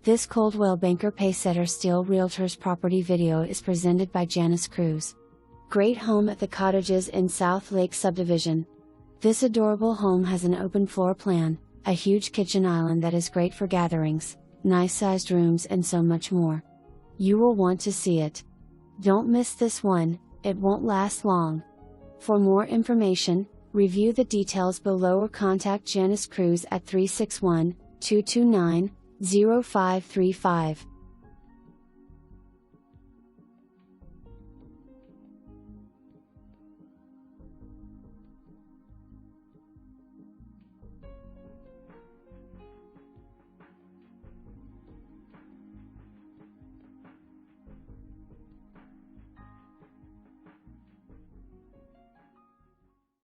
This Coldwell Banker Pacesetter Steel Realtors property video is presented by Janice Cruz. Great home at the Cottages in South Lake Subdivision. This adorable home has an open floor plan, a huge kitchen island that is great for gatherings, nice sized rooms and so much more. You will want to see it. Don't miss this one, it won't last long. For more information, review the details below or contact Janice Cruz at 361-229-0535.